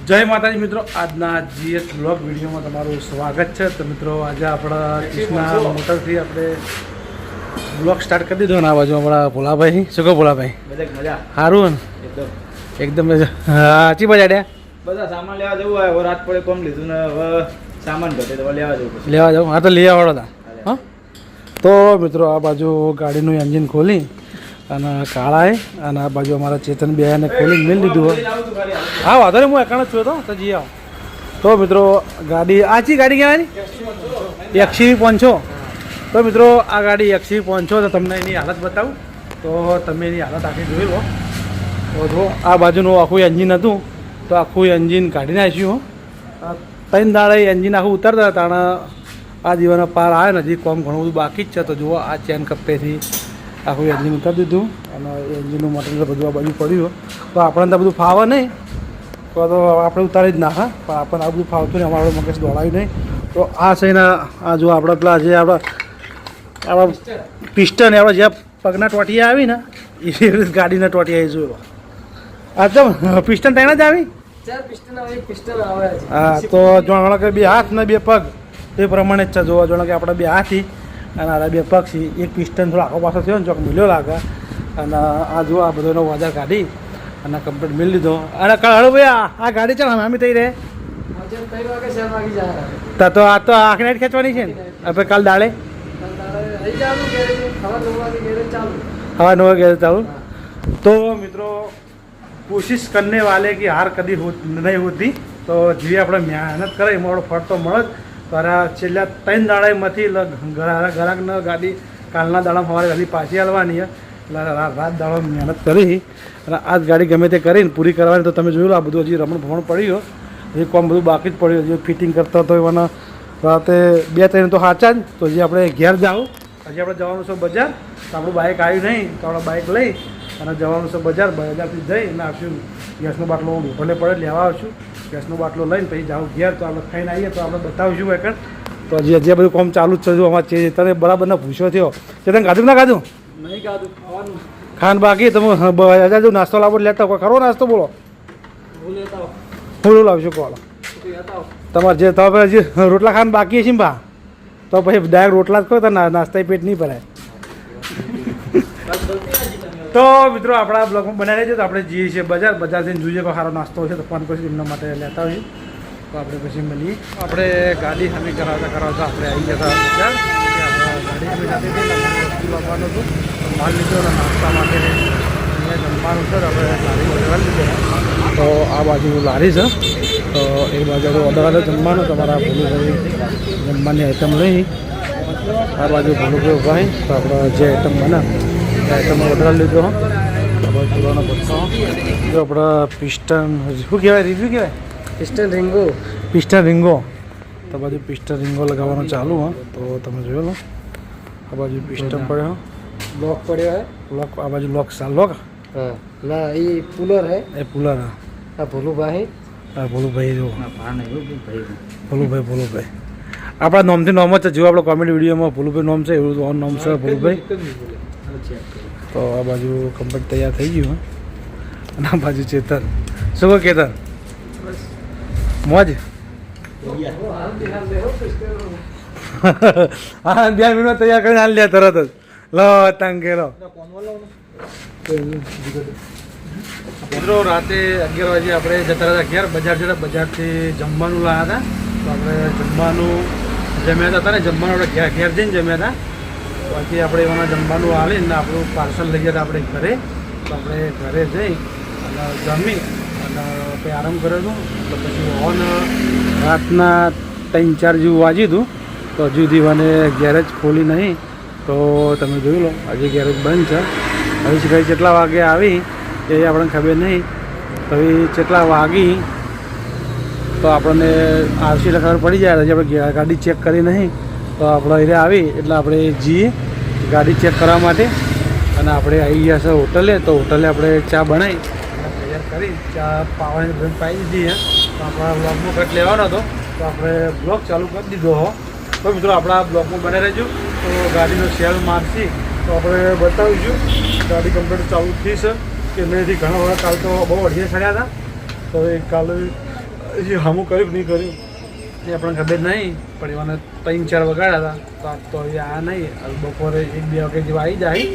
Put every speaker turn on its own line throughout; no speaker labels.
જય માતાજી મિત્રો, આજના જીએસ બ્લોગ વિડીયોમાં તમારું સ્વાગત છે. તો મિત્રો આજે આપણા કૃષ્ણા મોટરથી આપણે બ્લોગ સ્ટાર્ટ કરી દીધો ને આ બાજુ આપણા ભોલાભાઈ. શું કહો ભોલાભાઈ?
મજા
સારું ને એકદમ સાચી બજાડ્યા
બધા સામાન લેવા જવું હોય. હવે રાત પડે કોમ લીધું ને હવે સામાન ઘટે તો લેવા જવું પડશે.
લેવા જાઉં? હા તો લઈ આવડો હતા. હા તો મિત્રો આ બાજુ ગાડીનું એન્જિન ખોલી અને કાળાએ અને આ બાજુ અમારા ચેતન બેને ખોલીને મેળ લીધું હોય. હા વાંધો નહીં, હું એકણ જ છું તો જઈ આવો. તો મિત્રો ગાડી આચી ગાડી કહેવાની એક્સી પહોંચો. તો મિત્રો આ ગાડી એક્સી પહોંચો તો તમને એની હાલત બતાવું. તો તમે એની હાલત આખી જોઈ લો. તો જો આ બાજુનું આખું એન્જિન હતું તો આખું એન્જિન કાઢી નાખ્યું. 3 દાડે એન્જિન આખું ઉતરતા તાણે આ દીવાના પાર આવે ને હજી કોમ ઘણું બધું બાકી જ છે. તો જુઓ આ ચેન કપ્પેથી આખું એન્જિન ઉતારી દીધું અને એન્જિનનું મટીરિયલ બધું આ બાજુ પડ્યું. તો આપણને તો બધું ફાવે નહીં તો આપણે ઉતારી જ નાખા, પણ આપણને આ બધું ફાવતું નહીં, અમારું મગજ દોડાવ્યું નહીં. તો આ છે ને આ જો આપણા પેલા જે આપણા પિસ્ટન આપણે જ્યાં પગના ટોટિયા આવી ને એ ગાડીના ટોટિયા એ જોયો. આ તો પિસ્ટન ત્યાં જ આવી. હા તો જાણો કે 2 હાથ ને 2 પગ એ પ્રમાણે જ છે. જોવા જાણો કે આપણે 2 હાથી અને આ 2 પગ છે. એક પિસ્ટન થોડો આખો પાછો થયો ને ચોક મિલ્યો લાગે. અને આ જો આ બધોનો વાજાર કાઢી અને કમ્પ્લીટ મિલ લીધો. અને હળો ભાઈ આ ગાડી ચાલ અમે થઈ રહે તો આ તો આખી નાઈટ ખેંચવાની છે ને આપણે કાલ દાડે हवा 9 बजे चालू. तो मित्रों कोशिश करने वाले की हार कभी नहीं होती. तो जी આપણે મહેનત કરે એમાં ફળ તો મળે જ. તારા છેલ્લા 3 દાડામાંથી ગ્રાહકને ગાડી કાલના દાડા સવારે ગાડી પાછી આવવાની એટલે રાત દાડો મહેનત કરી અને આ જ ગાડી ગમે તે કરીને પૂરી કરવાની. તો તમે જોયું આ બધું હજી રમણ ભમણ પડ્યું, હજી કોમ બધું બાકી જ પડ્યું. હજી ફિટિંગ કરતા તો એવાના રાતે 2-3 તો સાચા જ. તો હજી આપણે ઘેર જાઓ. હજી આપણે જવાનું છે બજાર. તો આપણું બાઇક આવ્યું નહીં તો આપણે બાઇક લઈ અને જવાનું છે બજારથી જઈને આવશું. ગેસનો બાટલો ભલે પડે લેવા આવશું. ગેસનો બાટલો લઈને પછી જાઉં ઘેર. તો આપણે ખાઈને આવીએ તો આપણે બતાવીશું એકણ. તો હજી બધું કામ ચાલુ જ છે. જો અમારે તને બરાબર ના પૂછ્યો થયો છે તને ખાધું ના ખાધું?
નહીં ખાધું, ખાવાનું
ખાન બાકી તમે નાસ્તો લાવો લેતા હોય ખરો નાસ્તો બોલો હું લાવશું કોલો તમારે જે તમે હજી રોટલા ખાન બાકી છે ને ભા તો પછી ડાયરેક્ટ રોટલા જ કહો તો નાસ્તા પેટ નહીં ભરાય. તો મિત્રો આપણા બ્લોગમાં બનાવી છે. તો આપણે જઈએ છીએ બજારથી જોઈએ કોઈ સારો નાસ્તો છે તો ફોન પછી એમના માટે લેતા હોઈએ. તો આપણે પછી મળીએ. આપણે ગાડી સામી કરાવતા આપણે આવી જતા બજાર. ગાડી વસ્તુ લાવવાનું હતું, માલ લીધો અને નાસ્તા માટે અહીંયા જમવાનું છે. આપણે લારી ઓર્ડર લીધો. તો આ બાજુ લારી છે. તો એ બાજુ ઓર્ડર આવે જમવાનું. તમારા ભોલુભાઈ જમવાની આઈટમ લઈ આ બાજુ ભોલુભાઈ ભાઈ. તો આપણે જે આઈટમ બને આઈટમ ઓર્ડર લીધો. પુરાનો બધો જો આપણે પિસ્ટન શું કહેવાય રિવ્યુ કહેવાય પિસ્ટન રિંગો. તો બાજુ પિસ્ટન રિંગો લગાવવાનું ચાલુ. હા તો તમે જોયો લો આ બાજુ પિસ્ટન પડ્યો,
લોક પડ્યો હે.
લોક આ બાજુ લોક લોક
હા ના એ પુલર હે.
એ પુલર
આ ભોલુભાઈ.
હા ભોલુભાઈ જો ભોલુભાઈ આપણા નોમથી નોમ જ છે. જો આપણે કોમેડી વિડીયોમાં ભોલુભાઈ નોમ છે એવું ઓન નોમ છે ભોલુભાઈ. તો આ બાજુ કમ્પ્લીટ તૈયાર થઈ ગયું. અને આ બાજુ ચેતન. શું કહો કેતન? મોજ. હા 2 મિનિટ તૈયાર કરીને હાલ લે તરત જ લો તંગ ગયેલો. મિત્રો રાતે 11 વાગે આપણે જતા રહ્યા ઘેર. બજાર જતા બજારથી જમવાનું લાવ્યા હતા. તો આપણે જમવાનું જમ્યા હતા ને જમવાનું આપણે ઘેર જઈને જમ્યા હતા. બાકી આપણે એમાં જમવાનું આવીને આપણું પાર્સલ લઈ જતા આપણે ઘરે. તો આપણે ઘરે જઈ અને જમી અને પછી આરામ કર્યો હતો. તો પછી ઓન રાતના 3-4 જેવું વાગ્યું હતું. તો હજુ સુધી મને ગેરેજ ખોલી નહીં. તો તમે જોઈ લો હજી ગેરેજ બંધ છે. હવે ભાઈ કેટલા વાગે આવી એ આપણને ખબર નહીં. તો એ કેટલા વાગી તો આપણને આવશે એટલે ખબર પડી જાય. હજી આપણે ગાડી ચેક કરી નહીં. તો આપણે અહીંયા આવી એટલે આપણે જઈએ ગાડી ચેક કરવા માટે. અને આપણે આવી ગયા છે હોટલે. તો હોટલે આપણે ચા બનાવી અને તૈયાર કરી ચા પાવાની બંધ પાઈ દીધી. તો આપણા બ્લોગમાં કટ લેવાનો હતો તો આપણે બ્લોગ ચાલુ કરી દીધો હો. તો મિત્રો આપણા બ્લોગમાં બને રહેજો. તો ગાડીનો સેલ મારશી તો આપણે બતાવીશું ગાડી કમ્પ્લીટ ચાલુ થઈ છે કે નહીં. ઘણા બધા કાલ તો બહુ અઢિયા ચડ્યા હતા. તો એ કાલે હમું કર્યું કે નહીં કર્યું એ આપણને ખબર નહીં પણ એવાને 3-4 વગાડ્યા હતા તો હવે આ નહીં બપોરે 1-2 વાગે જેવા આવી જાય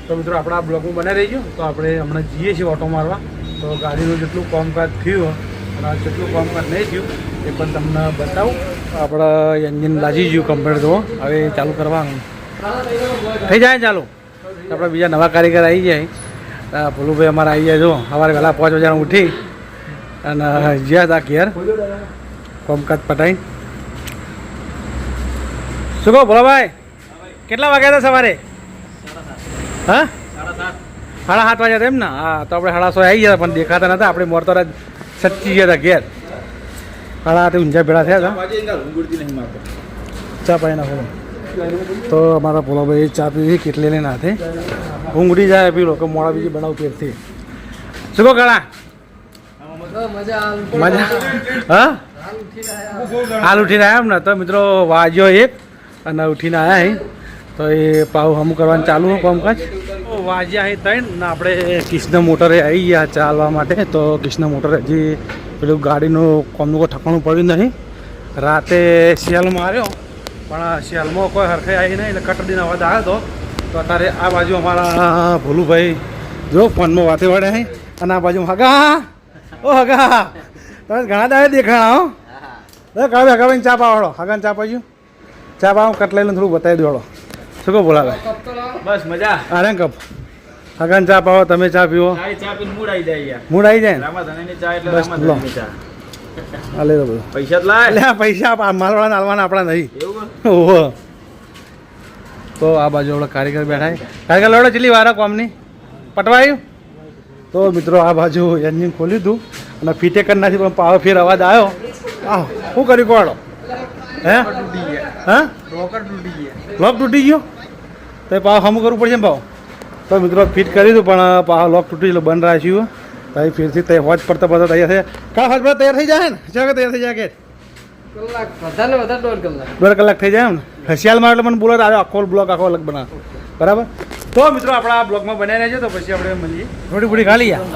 તો મિત્રો આપણે આ બ્લોગમાં બનાવી રહીશું તો આપણે હમણાં જઈએ છીએ ઓટો મારવા તો ગાડીનું જેટલું કામકાજ થયું અને જેટલું કામકાજ નહીં થયું એ પણ તમને બતાવું આપણે એન્જિન લાગી ગયું કમ્પ્લીટ તો હવે ચાલુ કરવાનું થઈ જાય ચાલુ આપણે બીજા નવા કારીગર આવી જાય ભોલુભાઈ અમારા આવી જાય જો સવારે વહેલા 5 વાગ્યાને ઉઠી અને જ્યાં હતા ઘેર કામકાજ પટાઈ શું કહો ભોલાભાઈ કેટલા વાગ્યા હતા સવારે હા 7:30 વાગ્યા હતા એમ ને હા તો આપણે 6:30 આવી ગયા પણ દેખાતા નતા આપણે મોરતો સચ્ચી ગયા હતા ઘેર 7:30 ઊંઝા ભેળા થયા હતા ચા પાઈ નાખો તો અમારા ભોલાભાઈ ચા પીવી કેટલી લઈને હાથે ઊંઘ ઉડી જાય પી લો કે મોડા બીજી બનાવ પેરથી શું કહો કાળા મજા હા હાલ ઉઠીને આવ્યા એમ ને તો મિત્રો વાજ્યો 1 અને ઉઠીને આવ્યા તો એ પાવ હમું કરવાનું ચાલુ હોય કામકાજ વાજ્યા 3 ને આપણે કૃષ્ણ મોટરે આવી ગયા ચાલવા માટે તો કૃષ્ણ મોટરે હજી પેલું ગાડીનું કોમનું કોઈ ઠકાણું પડ્યું નહીં રાતે શિયાલ માર્યો પણ શિયાલમાં કોઈ હરખે આવી નહીં એટલે કટડીનો અવાજ આવ્યો તો અત્યારે આ બાજુ અમારા ભોલુભાઈ જો ફોનમાં વાતે વળે અને આ બાજુ હગા ઓ હગા તમે ઘણા દાડે દેખાણા હો કાવે હગાભાઈ ચા પાવાડો હગાને ચા પાડ્યું ચા પાવ કટ લઈને થોડું બતાવી દેવાડો શું કહો બોલાવે
બસ મજા
અરે કપ હગાને ચા પાવો તમે ચા પીવો
મૂડ આવી જાય
મૂડ આવી જાય બસ લો આ લઈ લો બધું
પૈસા લાય
એટલે પૈસા માલવાળા નાલવાના આપણા નહીં
એવું
ઓહો તો આ બાજુ આપણે કારીગર બેઠા કારીગર લડો ચેટલી વાર કોમની પટવાયું તો મિત્રો આ બાજુ એન્જિન ખોલ્યું હતું અને ફીટે કરી નાખી પણ પાવર ફેર અવાજ આવ્યો આ શું કર્યું કોડો હે હા લોક તૂટી ગયો તો એ પાવ હમું કરવું પડશે ને ભાવ તો મિત્રો ફિટ કરી દઉં પણ પાવ લોક તૂટી ગયેલું બંધ રાખ્યું તો એ ફેરથી તે હોજ પડતા પડતા તૈયાર થયા કા હોજ પડતા તૈયાર થઈ જાય ને ચાલો તૈયાર થઈ જાય કે દોઢ કલાક થઈ જાય એમ ને હસિયાલમાં એટલે મને બોલો આખો બ્લોક આખો અલગ બનાવ બરાબર તો મિત્રો આપણા બ્લોગમાં બનાવી રહ્યા છે તો પછી આપણે મળીએ થોડી થોડી ખાલી ગયા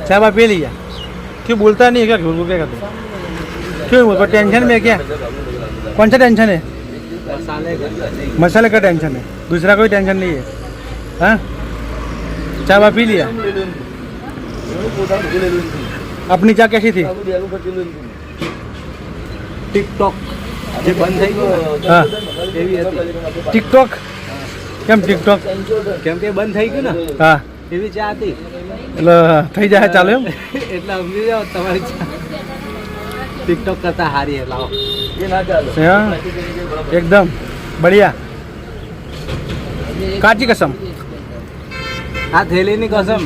ચા બા પી લીયા क्यों बोलता नहीं है क्या झूठ बोल क्या करते क्यों बोल टेंशन में क्या कौन सा टेंशन है मसाले का टेंशन है दूसरा कोई टेंशन नहीं है हाँ चाय बा पी लिया अपनी चाय कैसी थी
टिकटॉक જે બંધ થઈ ગયું
હા
એવી હતી
ટિકટોક કેમ ટિકટોક
કેમ કે બંધ થઈ ગયું ને
હા
એવી ચા હતી
એટલે થઈ જાય ચાલુ એમ
એટલે સમજી જાઓ તમારી ચા ટિકટોક કરતા હારી હે લાવો એ ના ચાલે
हाँ एकदम बढ़िया काची कसम
આ થેલીની કસમ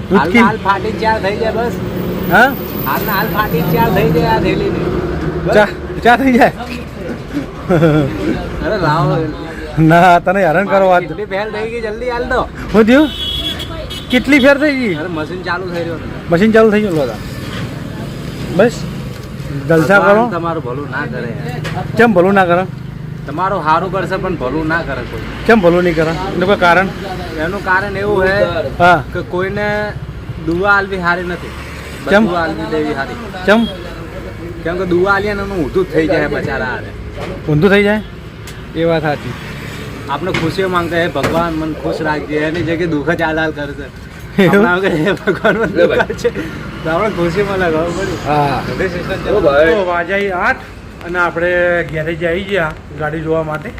દૂધ
હાલ
કી
હાલ ફાટી ચાર થઈ જાય બસ
हाँ
હાલ હાલ ફાટી ચાર થઈ જાય આ થેલીની
चा चा થઈ જાય
અરે લાવો
ના તને હેરાન કરો વાત
કેટલી ફેલ થઈ ગઈ જલ્દી હાલ દો
હું થયું કેટલી ફેર થઈ ગઈ
અરે મશીન ચાલુ થઈ રહ્યો
મશીન ચાલુ થઈ ગયું બધા બસ જલસા કરો
ભગવાન તમારું ભલું ના કરે
કેમ ભલું ના કરે
તમારું સારું કરશે પણ ભલું ના કરે કોઈ
કેમ ભલું નહીં કરે એનું કોઈ કારણ
એનું કારણ એવું છે
હા
કે કોઈને દુઆ આલવી સારી નથી
કેમ?
દુઆ આલવી દેવી સારી
કેમ
કેમ કે દુઆ આલીએ ને એનું ઊંધું જ થઈ જાય બચારા હારે
ઊંધું થઈ જાય એ વાત સાચી
આપણે ખુશીઓ માંગતા હે ભગવાન મને ખુશ રાખજે એની જગ્યાએ દુઃખ જ હાલ કરશે
એવું?
આપણે વગર હે ભગવાન મને દુઃખ છે તો આપણે ખુશીમાં લગાવવું પડ્યું
હા
હૃદય સિસ્ટમ
તો વાજાઈ 8 અને આપણે ગેરેજ આવી ગયા ગાડી જોવા માટે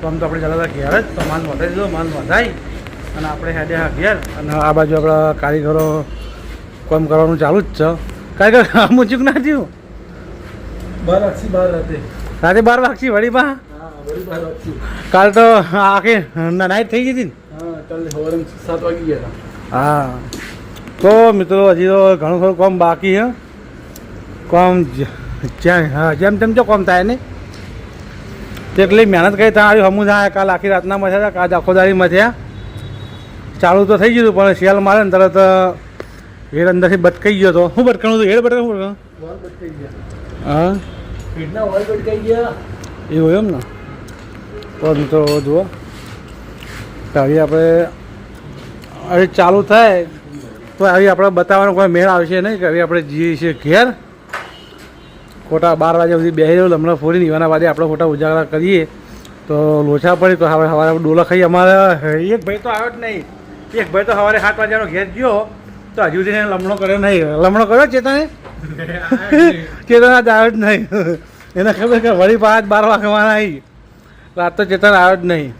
તો આમ તો આપણે ચાલતા ઘેર જ તો માલ વધારી દીધો માલ વધાઈ અને આપણે હેડે ઘેર અને આ બાજુ આપણા કારીગરો કામ કરવાનું ચાલુ જ છે કારીગર આમ ચૂક ના થયું
12
રાતે 12 વાગશી વળી બા કાલ તો આખી નાઇટ થઈ ગઈ હતી ને
કાલે સવારે 7 વાગી ગયા
હા તો મિત્રો હજી તો ઘણું ખરું કામ બાકી છે કામ જ્યાં હા જેમ તેમ જો કામ થાય નહીં તેટલી મહેનત કરી ત્યાં આવ્યું હમું થાય કાલ આખી રાતના મથ્યા કાલ આખો દાડી મથ્યા ચાલુ તો થઈ ગયું હતું પણ શિયાળ મારે ને તરત હેડ અંદરથી બટકાઈ ગયો હતો શું બટકાણું હતું હેડ બટકાવું હા
પીઠના વાળ બટકાઈ ગયા
એવું એમ ને તો મિત્રો જુઓ તો હવે આપણે હવે ચાલુ થાય તો હવે આપણે બતાવવાનો કોઈ મેળ આવશે નહીં કે હવે આપણે જઈએ છીએ ઘેર ખોટા 12 વાગ્યા સુધી બેસી રહ્યો લમણો ફોડીને એવાના બાદ આપણે ખોટા ઉજાગરા કરીએ તો લોચા પડે તો હવે સવારે ડોલા ખાઈ અમારે એક ભાઈ તો આવ્યો જ નહીં. એક ભાઈ તો સવારે 7 વાગ્યાનો ઘેર ગયો તો હજુ સુધી એને લમણો કર્યો નહીં. લમણો કર્યો ચેતને? ચેતન આજ આવ્યો જ નહીં. એને ખબર કે વળી 12 વાગવાના આવી રાત તો ચેતન આવ્યો જ નહીં.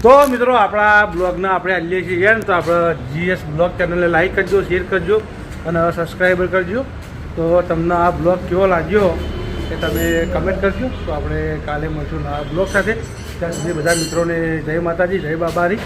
તો મિત્રો આપણા બ્લોગને આપણે આલીએ છીએ ને તો આપણે GS બ્લોગ ચેનલને લાઈક કરજો, શેર કરજો અને સબસ્ક્રાઈબર કરજો. તો તમને આ બ્લોગ કેવો લાગ્યો એ તમે કમેન્ટ કરજો. તો આપણે કાલે મળશું નવા બ્લોગ સાથે. ત્યાં સુધી બધા મિત્રોને જય માતાજી, જય બાબારી.